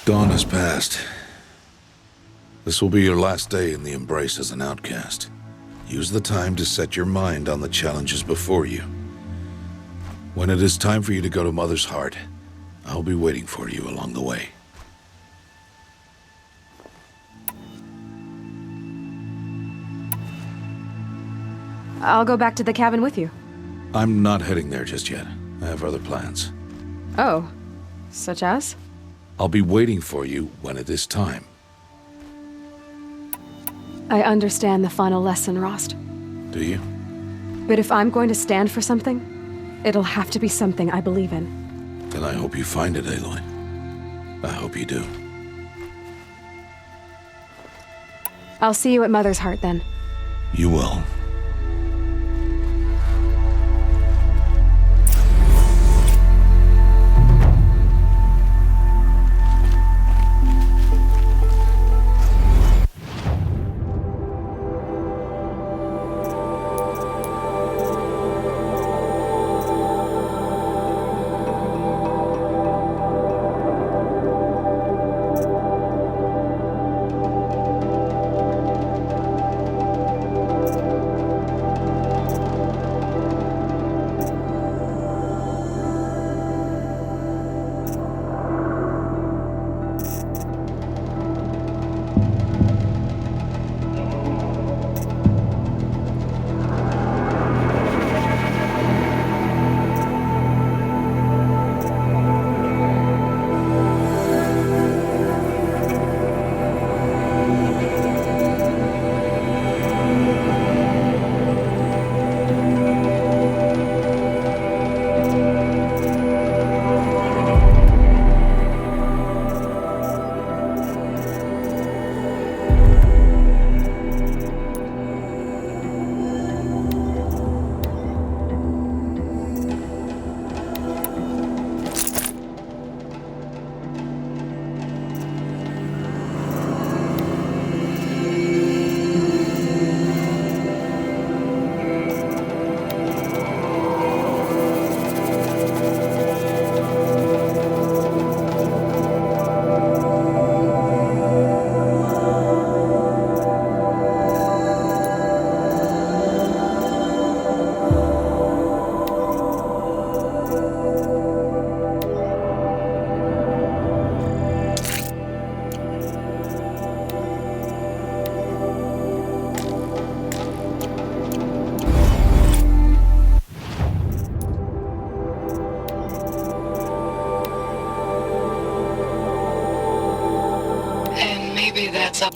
Dawn has passed. This will be your last day in the Embrace as an outcast. Use the time to set your mind on the challenges before you. When it is time for you to go to Mother's Heart, I'll be waiting for you along the way. I'll go back to the cabin with you. I'm not heading there just yet. I have other plans. Oh, such as? I'll be waiting for you when it is time. I understand the final lesson, Rost. Do you? But if I'm going to stand for something, it'll have to be something I believe in. Then I hope you find it, Aloy. I hope you do. I'll see you at Mother's Heart then. You will. Maybe that's up.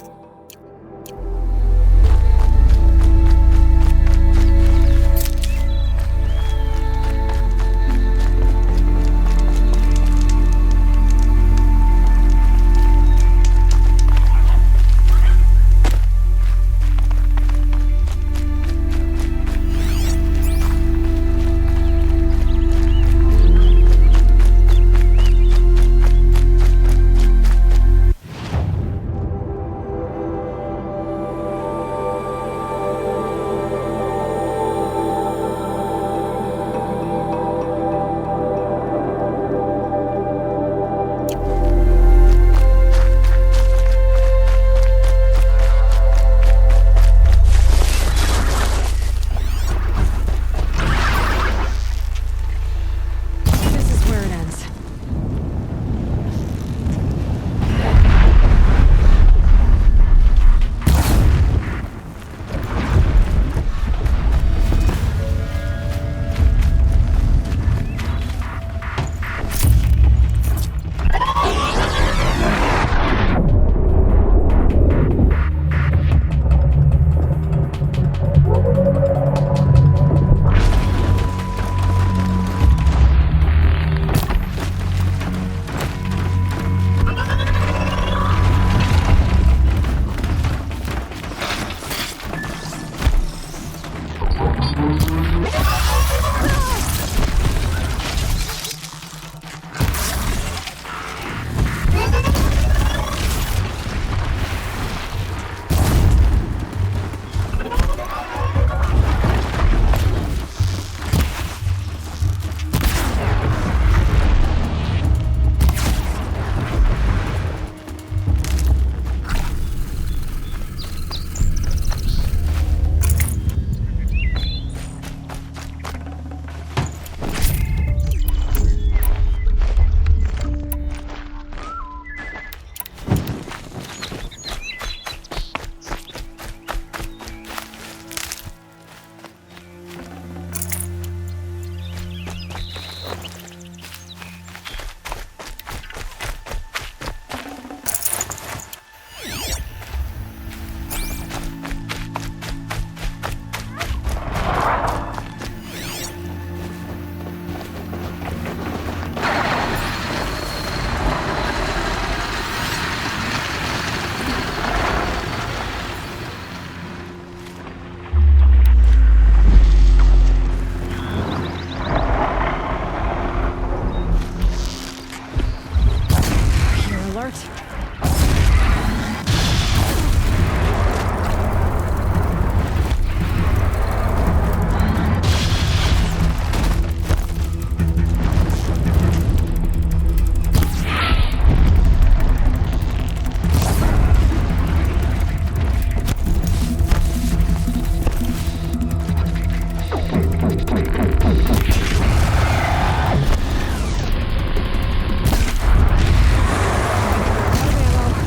hurt.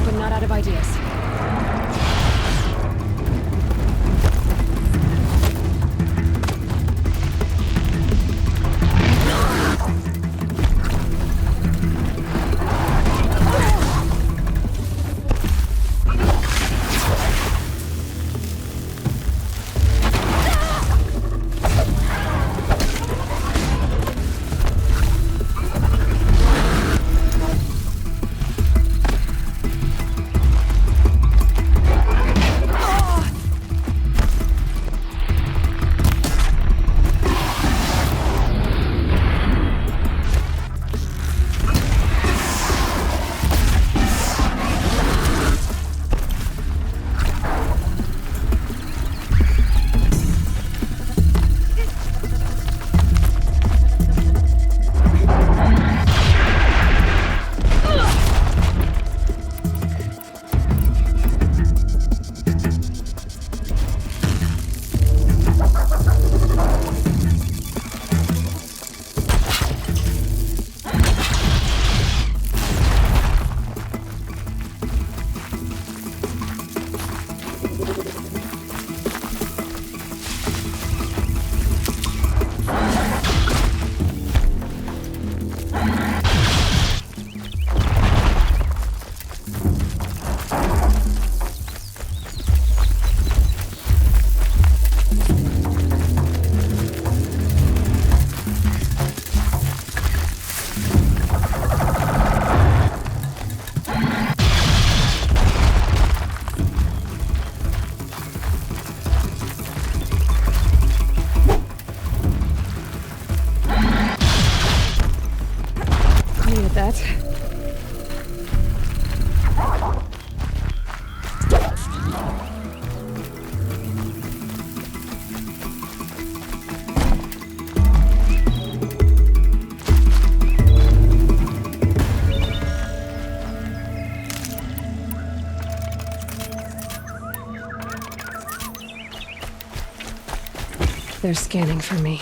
But not out of ideas. Needed that. They're scanning for me.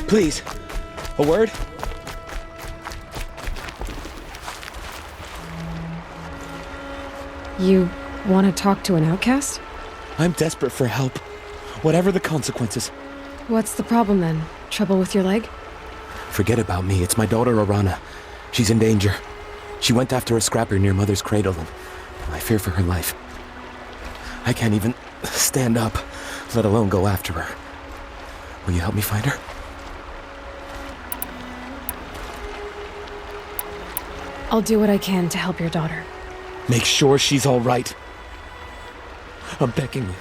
Please, a word? You want to talk to an outcast? I'm desperate for help, whatever the consequences. What's the problem then? Trouble with your leg? Forget about me, it's my daughter Arana. She's in danger. She went after a scrapper near Mother's cradle, and I fear for her life. I can't even stand up, let alone go after her. Will you help me find her? I'll do what I can to help your daughter. Make sure she's all right. I'm begging you.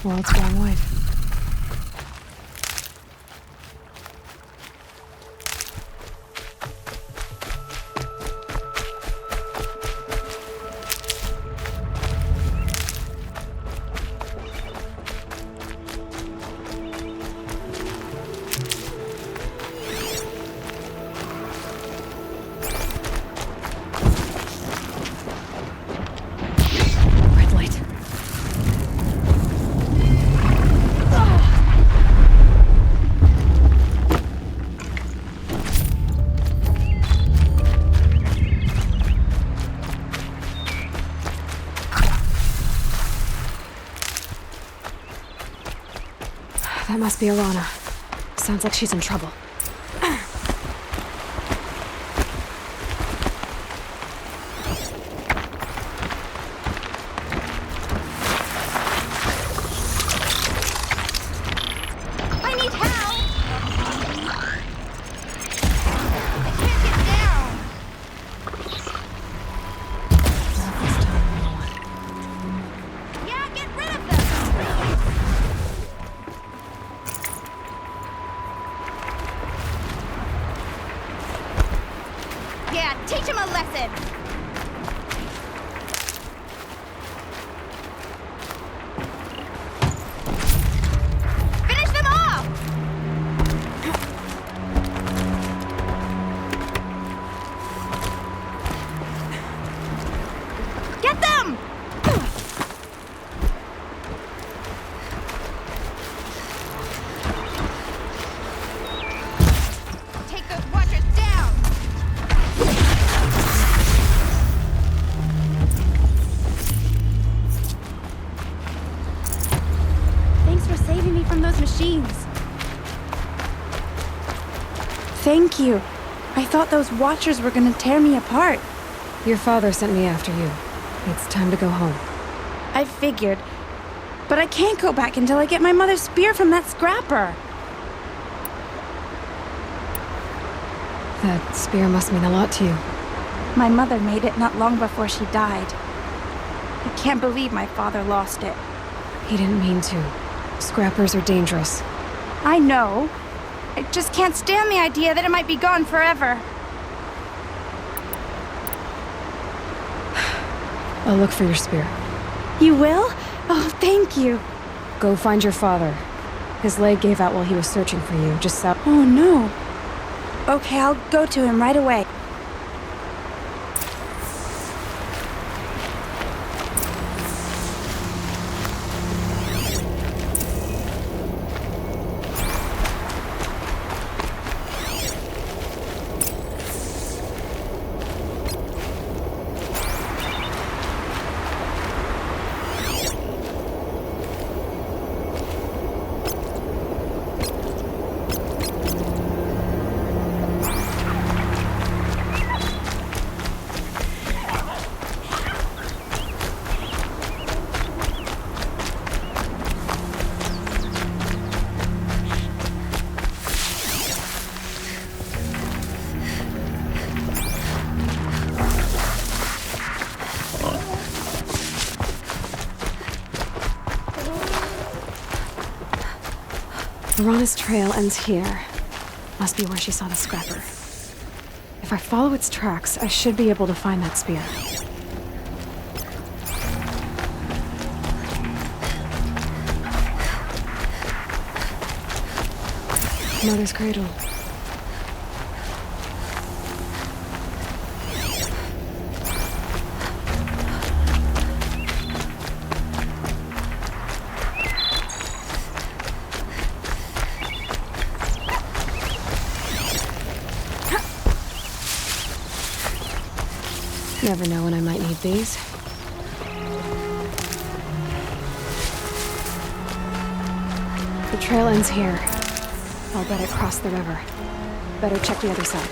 World's going white. Red light. That must be Alana. Sounds like she's in trouble. I need help! I can't get down! Yeah, get rid of them! Yeah, teach him a lesson! Finish them off! Get them! Take those watchers down! Thanks for saving me from those machines. Thank you. I thought those watchers were gonna tear me apart. Your father sent me after you. It's time to go home. I figured. But I can't go back until I get my mother's spear from that scrapper. That spear must mean a lot to you. My mother made it not long before she died. I can't believe my father lost it. He didn't mean to. Scrappers are dangerous. I know. I just can't stand the idea that it might be gone forever. I'll look for your spear. You will? Oh, thank you. Go find your father. His leg gave out while he was searching for you, just south. Oh, no. Okay, I'll go to him right away. Arana's trail ends here. Must be where she saw the scrapper. If I follow its tracks, I should be able to find that spear. Mother's cradle. Never know when I might need these. The trail ends here. I'll bet it crossed the river. Better check the other side.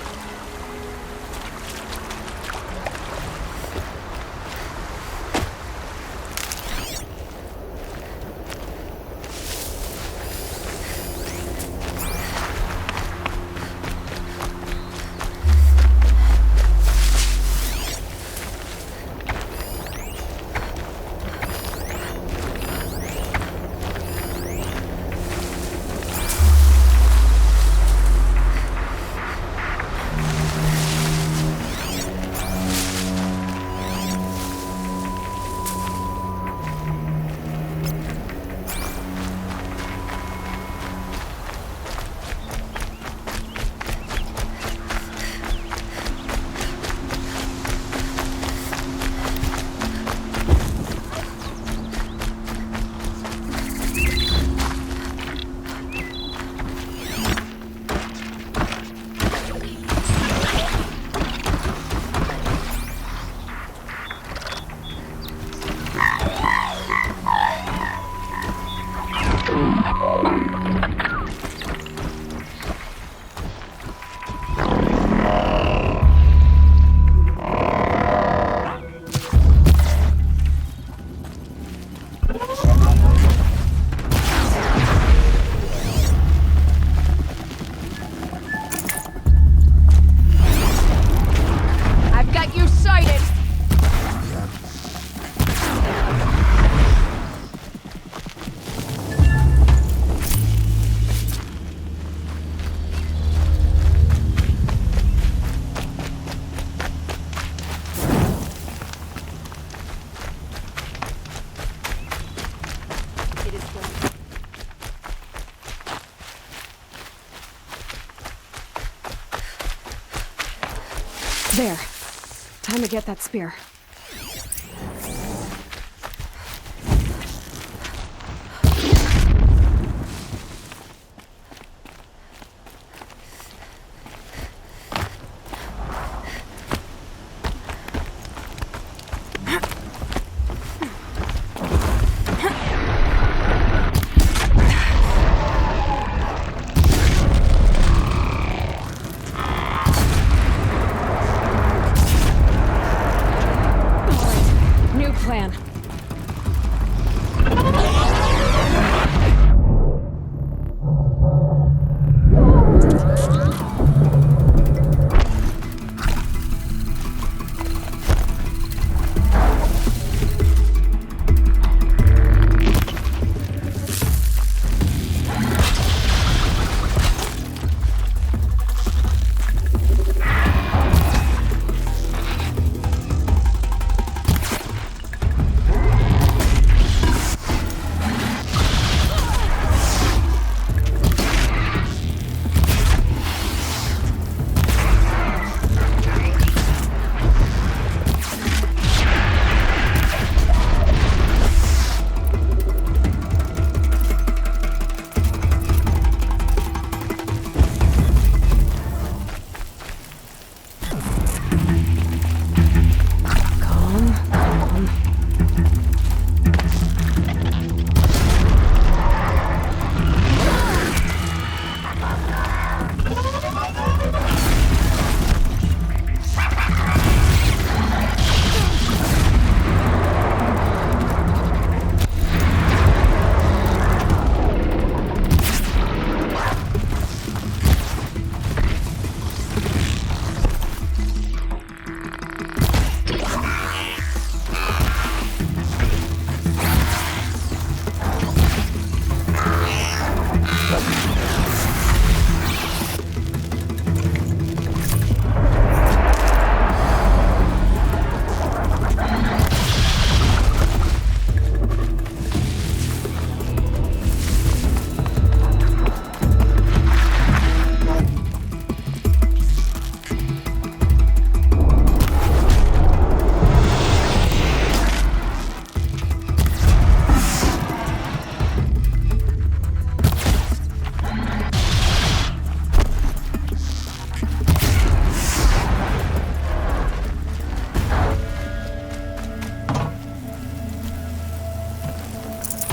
There. Time to get that spear. New plan.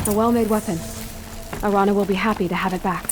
A well-made weapon. Arana will be happy to have it back.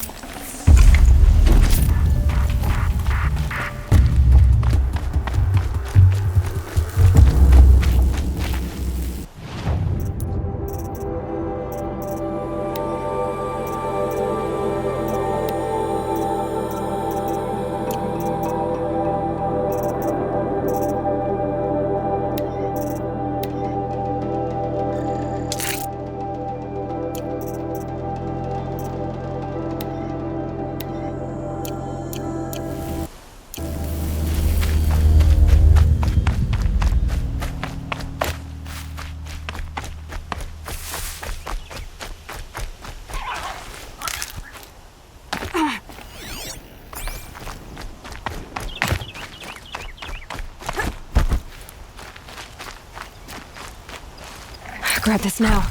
Grab this now.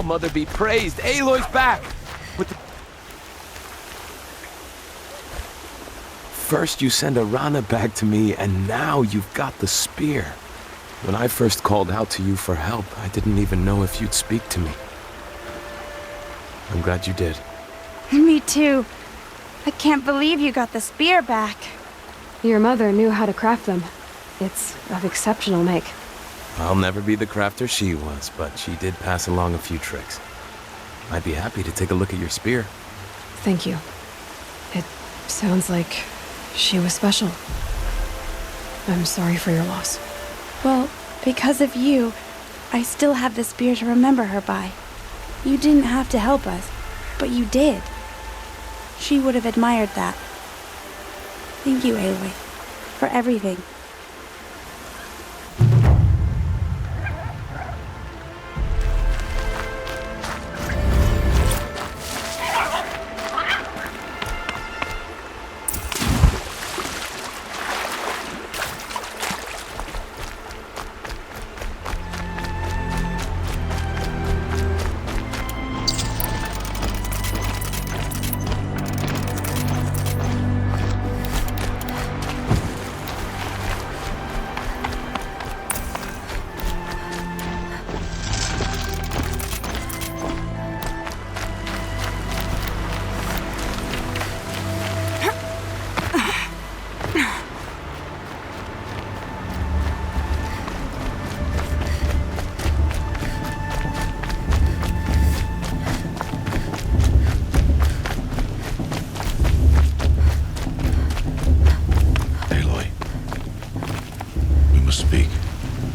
Mother be praised. Aloy's back! With the... First you send Arana back to me, and now you've got the spear. When I first called out to you for help, I didn't even know if you'd speak to me. I'm glad you did. Me too. I can't believe you got the spear back. Your mother knew how to craft them. It's of exceptional make. I'll never be the crafter she was, but she did pass along a few tricks. I'd be happy to take a look at your spear. Thank you. It sounds like she was special. I'm sorry for your loss. Well, because of you, I still have the spear to remember her by. You didn't have to help us, but you did. She would have admired that. Thank you, Aloy, for everything.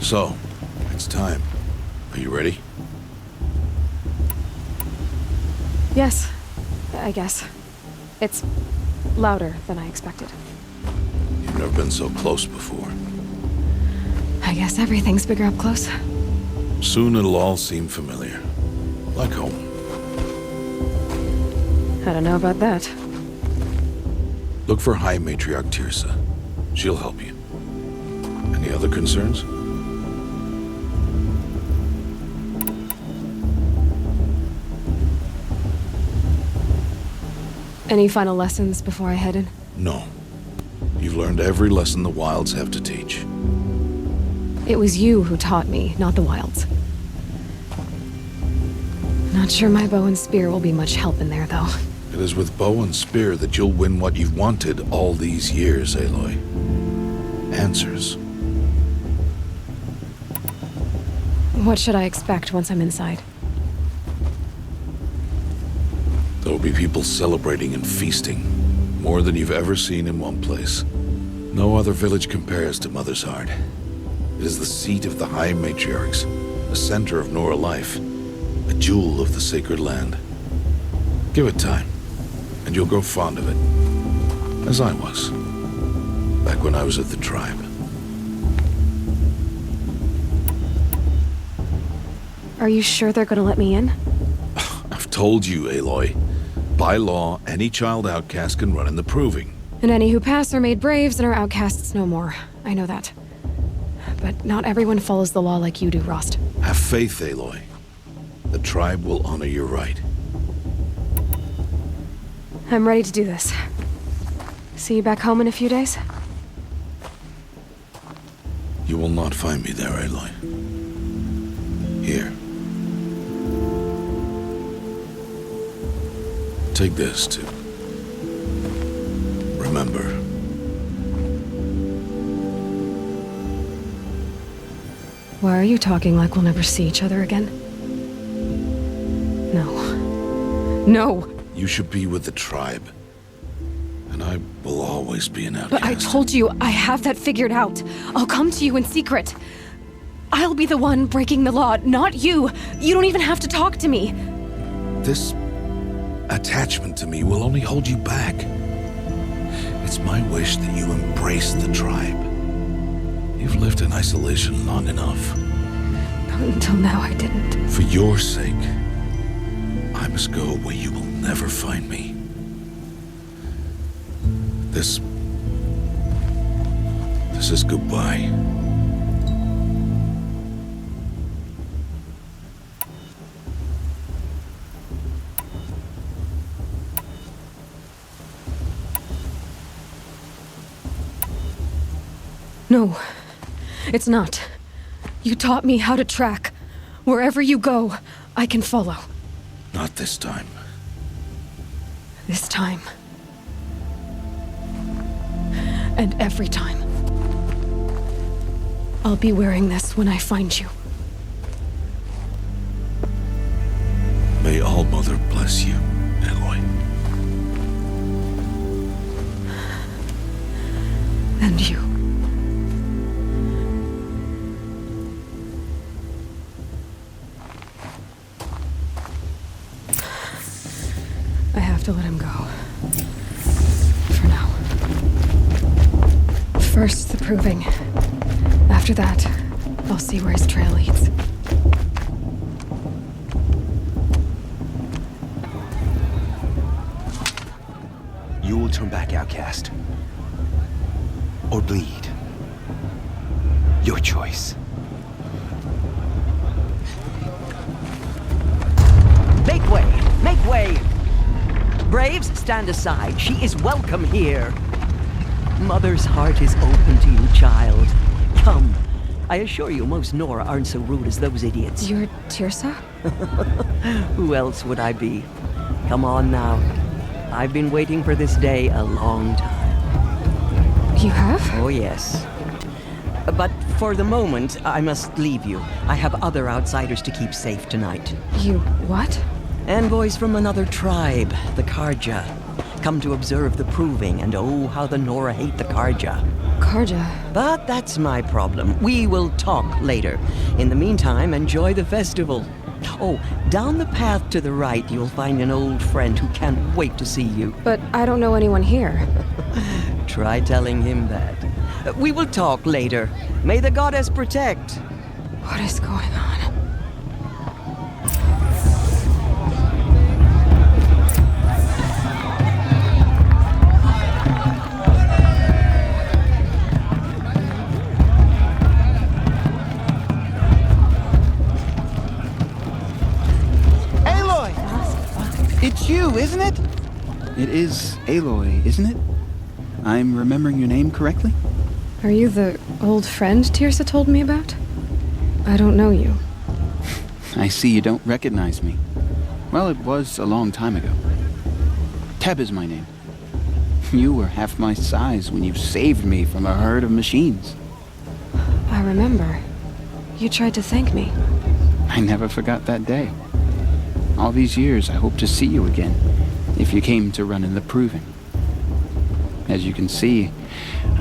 So, it's time. Are you ready? Yes, I guess. It's louder than I expected. You've never been so close before. I guess everything's bigger up close. Soon it'll all seem familiar. Like home. I don't know about that. Look for High Matriarch Tirsa. She'll help you. Any other concerns? Any final lessons before I head in? No. You've learned every lesson the Wilds have to teach. It was you who taught me, not the Wilds. Not sure my bow and spear will be much help in there, though. It is with bow and spear that you'll win what you've wanted all these years, Aloy. Answers. What should I expect once I'm inside? There'll be people celebrating and feasting. More than you've ever seen in one place. No other village compares to Mother's Heart. It is the seat of the High Matriarchs, a center of Nora life, a jewel of the sacred land. Give it time, and you'll grow fond of it. As I was, back when I was at the tribe. Are you sure they're gonna let me in? I've told you, Aloy. By law, any child outcast can run in the proving. And any who pass are made braves and are outcasts no more. I know that. But not everyone follows the law like you do, Rost. Have faith, Aloy. The tribe will honor your right. I'm ready to do this. See you back home in a few days? You will not find me there, Aloy. Here. Take this, too. Remember. Why are you talking like we'll never see each other again? No. No! You should be with the tribe. And I will always be an outcast. But I told you, I have that figured out. I'll come to you in secret. I'll be the one breaking the law, not you. You don't even have to talk to me. This attachment to me will only hold you back. It's my wish that you embrace the tribe. You've lived in isolation long enough. Until now, I didn't. For your sake, I must go where you will never find me. This is goodbye. No, it's not. You taught me how to track. Wherever you go, I can follow. Not this time. This time. And every time. I'll be wearing this when I find you. May All-Mother bless you, Aloy. And you. I have to let him go. For now. First, the proving. After that, I'll see where his trail leads. You will turn back, outcast. Or bleed. Your choice. Make way! Make way! Braves, stand aside. She is welcome here. Mother's heart is open to you, child. Come. I assure you, most Nora aren't so rude as those idiots. You're Tirsa? Who else would I be? Come on now. I've been waiting for this day a long time. You have? Oh, yes. But for the moment, I must leave you. I have other outsiders to keep safe tonight. You what? Envoys from another tribe, the Karja. Come to observe the proving, and oh, how the Nora hate the Karja. Karja. But that's my problem. We will talk later. In the meantime, enjoy the festival. Oh, down the path to the right, you'll find an old friend who can't wait to see you. But I don't know anyone here. Try telling him that. We will talk later. May the goddess protect. What is going on? It's you, isn't it? It is Aloy, isn't it? I'm remembering your name correctly? Are you the old friend Tirsa told me about? I don't know you. I see you don't recognize me. Well, it was a long time ago. Teb is my name. You were half my size when you saved me from a herd of machines. I remember. You tried to thank me. I never forgot that day. All these years, I hope to see you again, if you came to run in the proving. As you can see,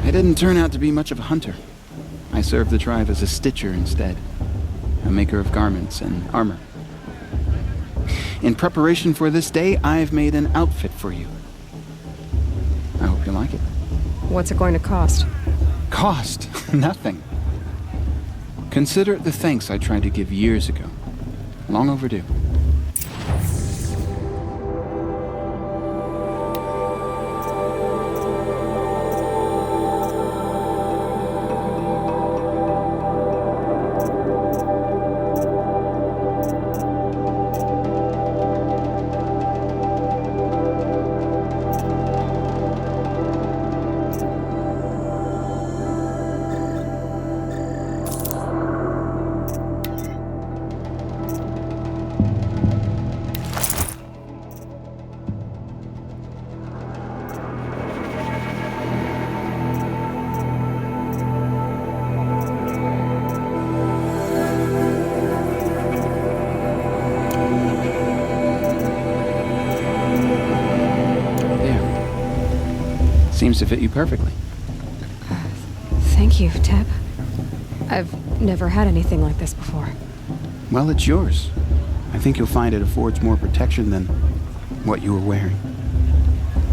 I didn't turn out to be much of a hunter. I served the tribe as a stitcher instead, a maker of garments and armor. In preparation for this day, I've made an outfit for you. I hope you like it. What's it going to cost? Cost? Nothing. Consider it the thanks I tried to give years ago. Long overdue. Seems to fit you perfectly. Thank you, Teb. I've never had anything like this before. Well, it's yours. I think you'll find it affords more protection than what you were wearing.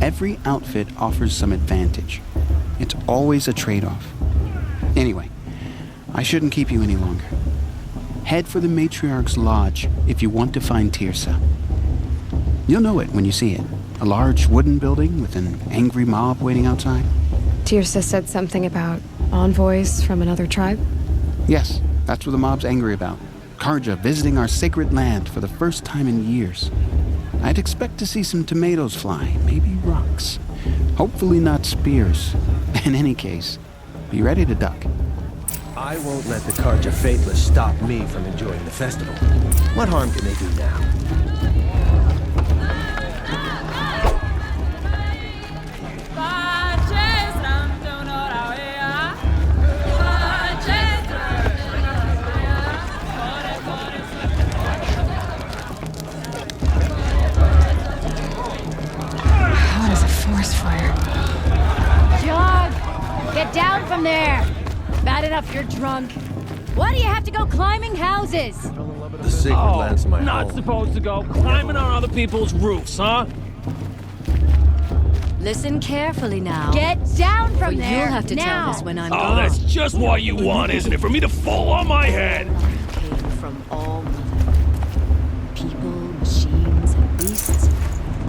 Every outfit offers some advantage. It's always a trade-off. Anyway, I shouldn't keep you any longer. Head for the Matriarch's Lodge if you want to find Tirsa. You'll know it when you see it. A large wooden building with an angry mob waiting outside. Tirsa said something about envoys from another tribe? Yes, that's what the mob's angry about. Karja visiting our sacred land for the first time in years. I'd expect to see some tomatoes fly, maybe rocks. Hopefully not spears. In any case, be ready to duck. I won't let the Karja Faithless stop me from enjoying the festival. What harm can they do now? from there! Bad enough you're drunk. Why do you have to go climbing houses? The sacred land's my Not home. supposed to go climbing on other people's roofs, huh? Listen carefully now. Get down from Or there! you'll have to now. tell this when I'm Oh, gone. that's just what you want, isn't it? For me to fall on my head? Came from all Mother. People, machines, and beasts.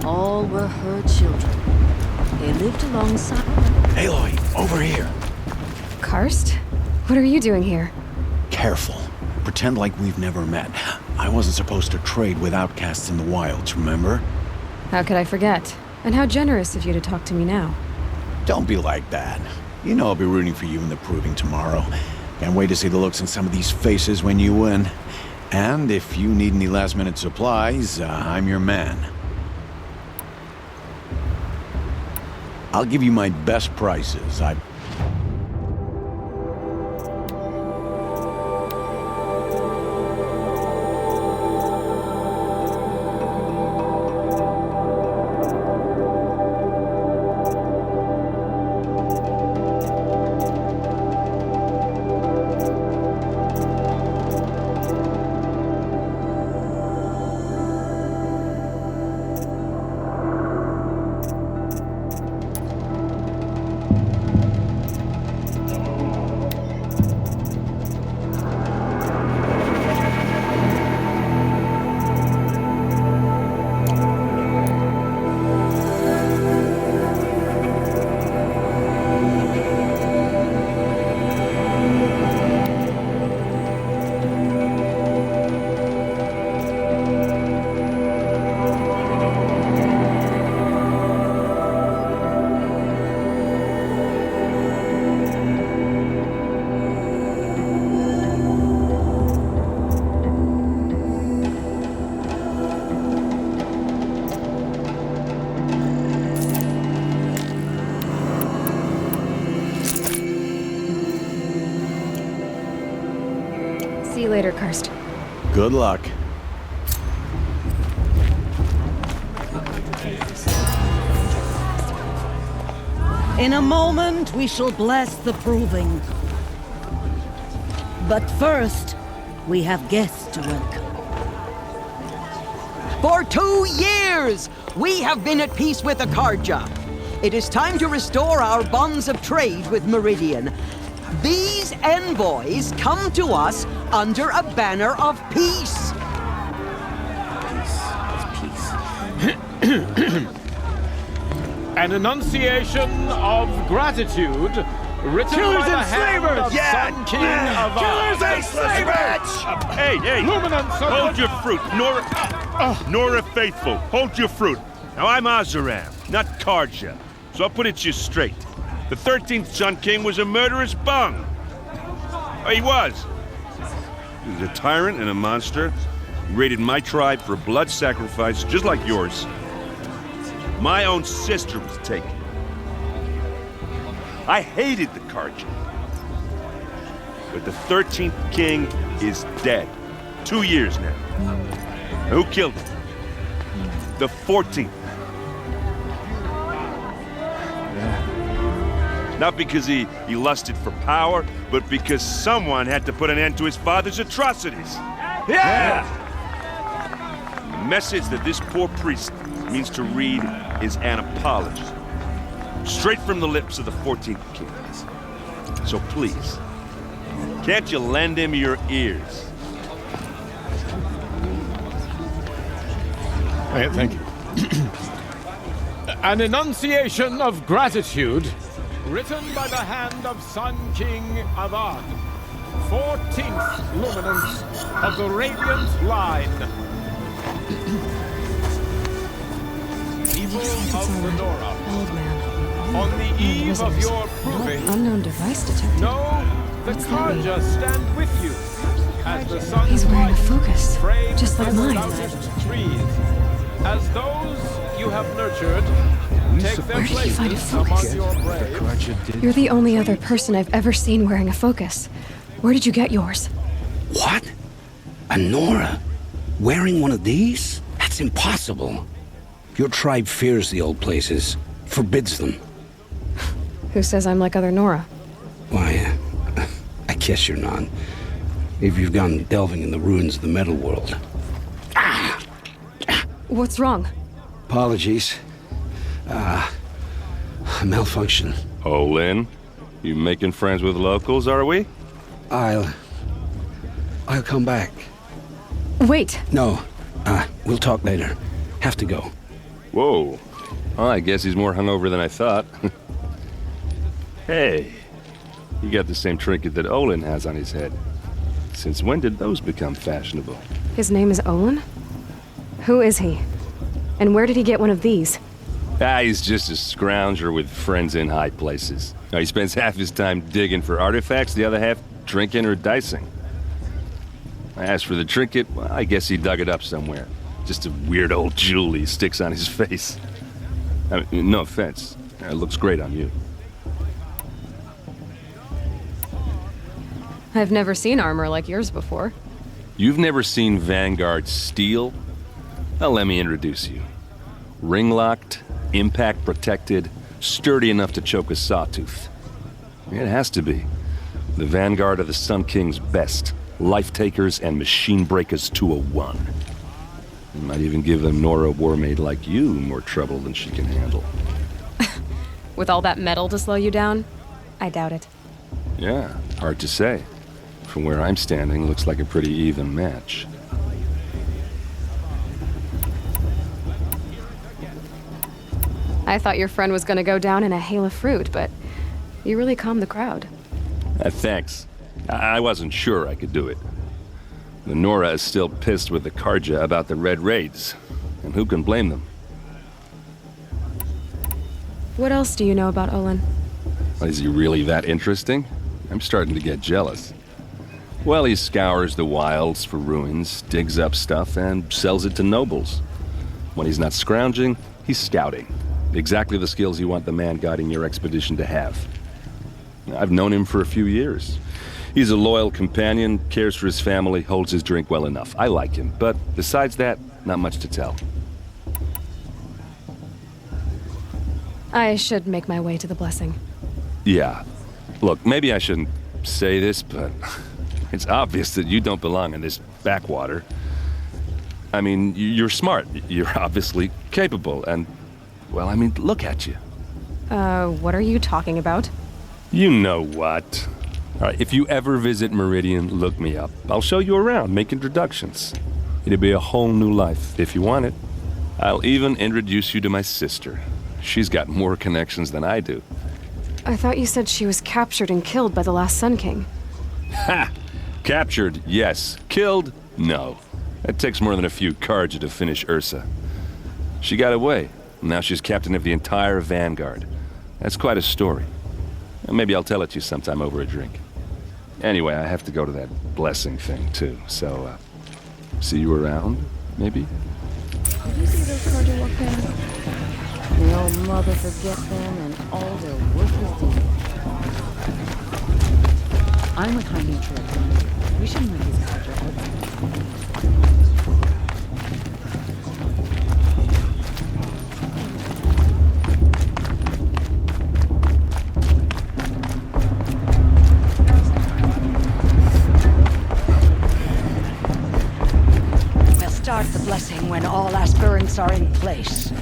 All were her children. They lived alongside. Aloy, over here. Karst? What are you doing here? Careful. Pretend like we've never met. I wasn't supposed to trade with outcasts in the wilds, remember? How could I forget? And how generous of you to talk to me now. Don't be like that. You know I'll be rooting for you in the proving tomorrow. Can't wait to see the looks on some of these faces when you win. And if you need any last-minute supplies, I'm your man. I'll give you my best prices. See you later, Karst. Good luck. In a moment, we shall bless the proving. But first, we have guests to welcome. For 2 years, we have been at peace with Akarja. It is time to restore our bonds of trade with Meridian. These envoys come to us under a banner of peace. An enunciation of gratitude written by the hand of Sun King of Killers and slavers! Hey, Luminance of hold the- your fruit. Nora Faithful, hold your fruit. Now, I'm Azaram, not Karja, so I'll put it to you straight. The 13th Sun King was a murderous bung. Oh, he was. He was a tyrant and a monster. He raided my tribe for a blood sacrifice, just like yours. My own sister was taken. I hated the Karja. But the 13th king is dead. 2 years now. Who killed him? The 14th. Not because he lusted for power, but because someone had to put an end to his father's atrocities. Yeah! The message that this poor priest means to read is an apology. Straight from the lips of the 14th king. So please, can't you lend him your ears? Thank you. An enunciation of gratitude written by the hand of Sun King Avad, 14th luminance of the Radiant Line. People of the Nora, Old man. on the eve of your proving, Unknown device detected. know the What's that mean? Karja stand with you as the sun's He's wearing a light focus, frames just like the mine. stoutest trees. As those you have nurtured, take their Where did he find a places among focus? your braves. You're the only other person I've ever seen wearing a focus. Where did you get yours? What? A Nora? Wearing one of these? That's impossible. Your tribe fears the old places, forbids them. Who says I'm like other Nora? Why, I guess you're none. If you've gone delving in the ruins of the metal world. What's wrong? Apologies. A malfunction. Olin, you making friends with locals, are we? I'll come back. Wait! No, we'll talk later. Have to go. Whoa. Well, I guess he's more hungover than I thought. Hey, you got the same trinket that Olin has on his head. Since when did those become fashionable? His name is Olin? Who is he? And where did he get one of these? He's just a scrounger with friends in high places. He spends half his time digging for artifacts, the other half drinking or dicing. As for the trinket, well, I guess he dug it up somewhere. Just a weird old jewel he sticks on his face. I mean, no offense. It looks great on you. I've never seen armor like yours before. You've never seen Vanguard steel? Well, let me introduce you. Ring-locked, impact-protected, sturdy enough to choke a sawtooth. It has to be. The Vanguard of the Sun King's best. Life-takers and machine breakers to a one. It might even give a Nora warmaid like you more trouble than she can handle. With all that metal to slow you down? I doubt it. Yeah, hard to say. From where I'm standing, looks like a pretty even match. I thought your friend was gonna go down in a hail of fruit, but you really calmed the crowd. Thanks. I wasn't sure I could do it. The Nora is still pissed with the Karja about the Red Raids, and who can blame them? What else do you know about Olin? Is he really that interesting? I'm starting to get jealous. Well, he scours the wilds for ruins, digs up stuff, and sells it to nobles. When he's not scrounging, he's scouting. Exactly the skills you want the man guiding your expedition to have. I've known him for a few years. He's a loyal companion, cares for his family, holds his drink well enough. I like him, but besides that, not much to tell. I should make my way to the blessing. Yeah. Look, maybe I shouldn't say this, but it's obvious that you don't belong in this backwater. I mean, you're smart. You're obviously capable, and, well, I mean, look at you. What are you talking about? You know what. All right, if you ever visit Meridian, look me up. I'll show you around, make introductions. It'll be a whole new life, if you want it. I'll even introduce you to my sister. She's got more connections than I do. I thought you said she was captured and killed by the last Sun King. Ha! Captured, yes. Killed, no. It takes more than a few Karja to finish Ursa. She got away. Now she's captain of the entire Vanguard. That's quite a story. Maybe I'll tell it to you sometime over a drink. Anyway, I have to go to that blessing thing, too. So, see you around, maybe? Did you see those Karja walk past? The old mother forget them and all their worthless deeds. I'm with Hunting Trail. We shouldn't let these Karja outside. Start the blessing when all aspirants are in place.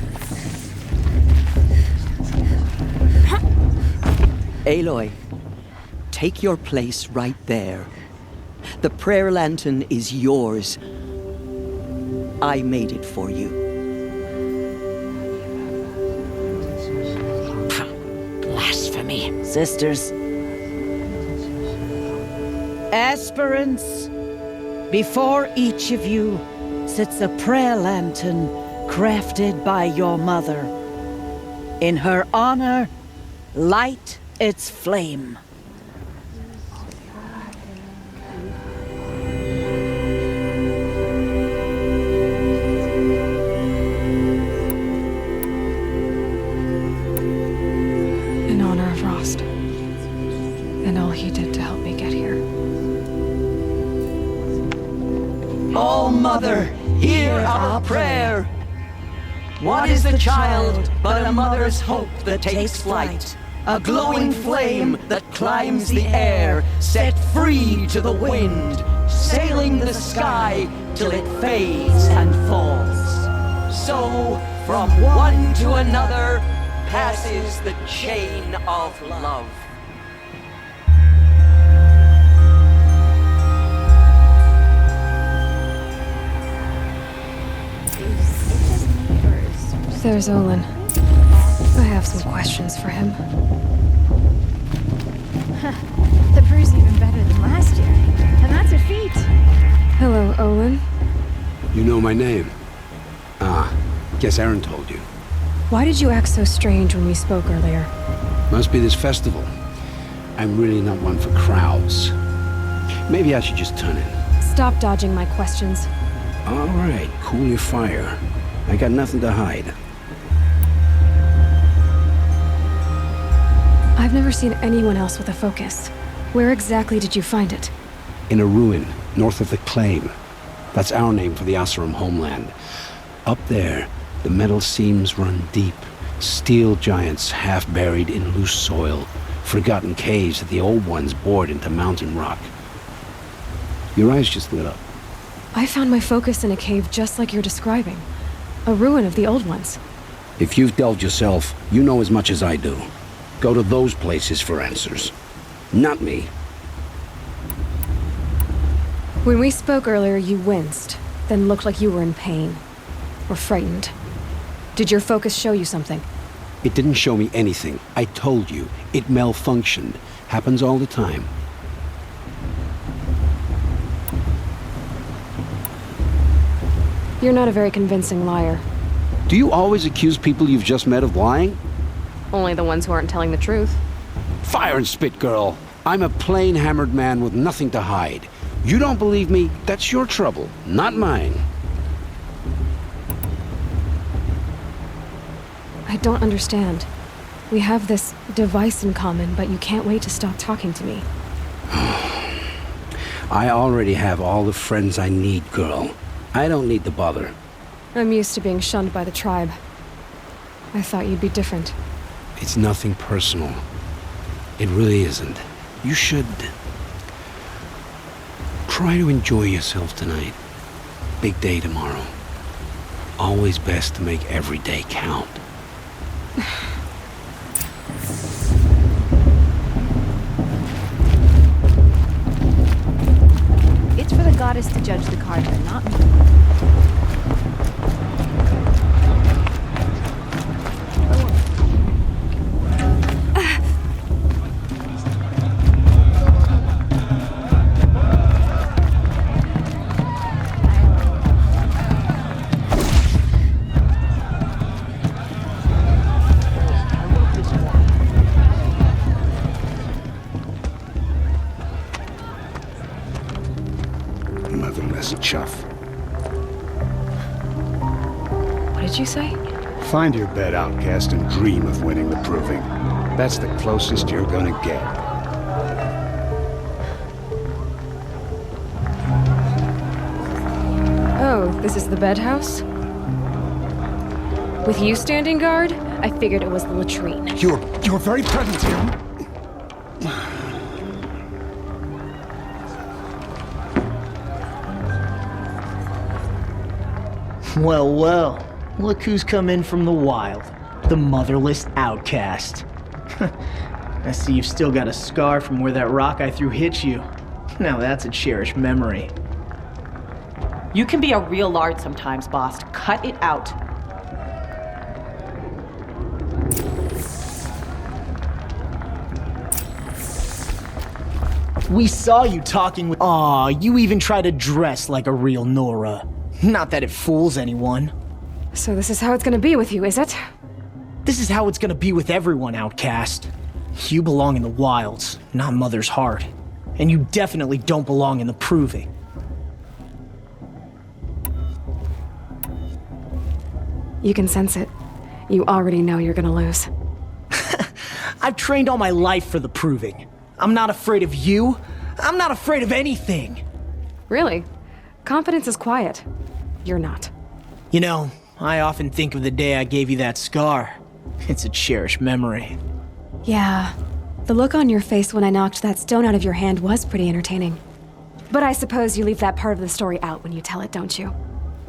Aloy, take your place right there. The prayer lantern is yours. I made it for you. Blasphemy. Sisters. Aspirants, before each of you sits a prayer lantern crafted by your mother. In her honor, light its flame. In honor of Rost, and all he did to help me get here. Oh, Mother, hear our prayer. What is the child but a mother's hope that takes flight? A glowing flame that climbs the air, set free to the wind, sailing the sky till it fades and falls. So, from one to another, passes the chain of love. There's Olin. I have some questions for him. The brew's even better than last year, and that's a feat. Hello, Olin. You know my name? Ah, guess Aaron told you. Why did you act so strange when we spoke earlier? Must be this festival. I'm really not one for crowds. Maybe I should just turn in. Stop dodging my questions. All right, cool your fire. I got nothing to hide. I've never seen anyone else with a focus. Where exactly did you find it? In a ruin, north of the Claim. That's our name for the Asuram homeland. Up there, the metal seams run deep. Steel giants half buried in loose soil. Forgotten caves that the old ones bored into mountain rock. Your eyes just lit up. I found my focus in a cave just like you're describing. A ruin of the old ones. If you've delved yourself, you know as much as I do. Go to those places for answers. Not me. When we spoke earlier, you winced, then looked like you were in pain. Or frightened. Did your focus show you something? It didn't show me anything. I told you. It malfunctioned. Happens all the time. You're not a very convincing liar. Do you always accuse people you've just met of lying? Only the ones who aren't telling the truth. Fire and spit, girl. I'm a plain hammered man with nothing to hide. You don't believe me, that's your trouble, not mine. I don't understand. We have this device in common, but you can't wait to stop talking to me. I already have all the friends I need, girl. I don't need the bother. I'm used to being shunned by the tribe. I thought you'd be different. It's nothing personal. It really isn't. You should try to enjoy yourself tonight. Big day tomorrow. Always best to make every day count. It's for the goddess to judge the Carja, not me. Motherless chuff. What did you say? Find your bed, outcast, and dream of winning the proving. That's the closest you're gonna get. Oh, this is the bedhouse? With you standing guard, I figured it was the latrine. Your very presence here. Well, well. Look who's come in from the wild. The motherless outcast. I see you've still got a scar from where that rock I threw hit you. Now that's a cherished memory. You can be a real lard sometimes, boss. Cut it out. We saw you talking with— Aw, you even try to dress like a real Nora. Not that it fools anyone. So this is how it's gonna be with you, is it? This is how it's gonna be with everyone, outcast. You belong in the wilds, not Mother's heart. And you definitely don't belong in the proving. You can sense it. You already know you're gonna lose. I've trained all my life for the proving. I'm not afraid of you. I'm not afraid of anything. Really? Confidence is quiet. You're not. You know, I often think of the day I gave you that scar. It's a cherished memory. Yeah. The look on your face when I knocked that stone out of your hand was pretty entertaining. But I suppose you leave that part of the story out when you tell it, don't you?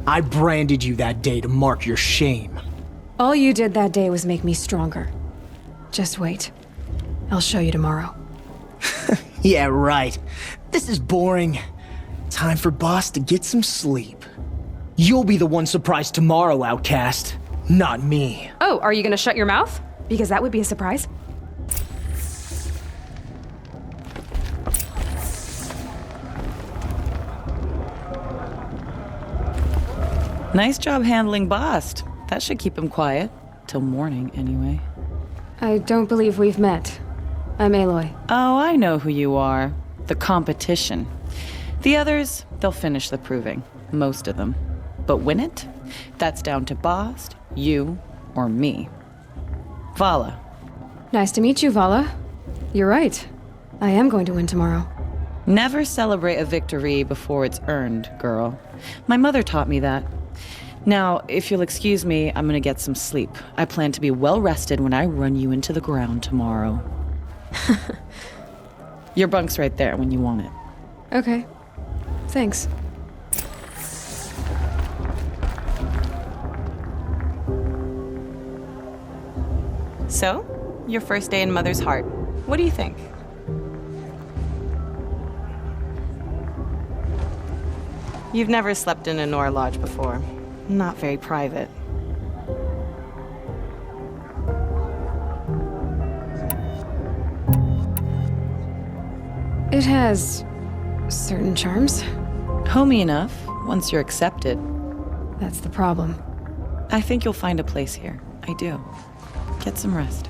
I branded you that day to mark your shame. All you did that day was make me stronger. Just wait. I'll show you tomorrow. Yeah, right. This is boring. Time for Boss to get some sleep. You'll be the one surprised tomorrow, outcast. Not me. Oh, are you gonna shut your mouth? Because that would be a surprise. Nice job handling Bast. That should keep him quiet. Till morning, anyway. I don't believe we've met. I'm Aloy. Oh, I know who you are. The competition. The others, they'll finish the proving. Most of them. But win it? That's down to Bast, you, or me. Vala. Nice to meet you, Vala. You're right. I am going to win tomorrow. Never celebrate a victory before it's earned, girl. My mother taught me that. Now, if you'll excuse me, I'm gonna get some sleep. I plan to be well rested when I run you into the ground tomorrow. Your bunk's right there when you want it. Okay. Thanks. So, your first day in Mother's Heart. What do you think? You've never slept in a Nora lodge before. Not very private. It has certain charms. Homey enough, once you're accepted. That's the problem. I think you'll find a place here. I do. Get some rest.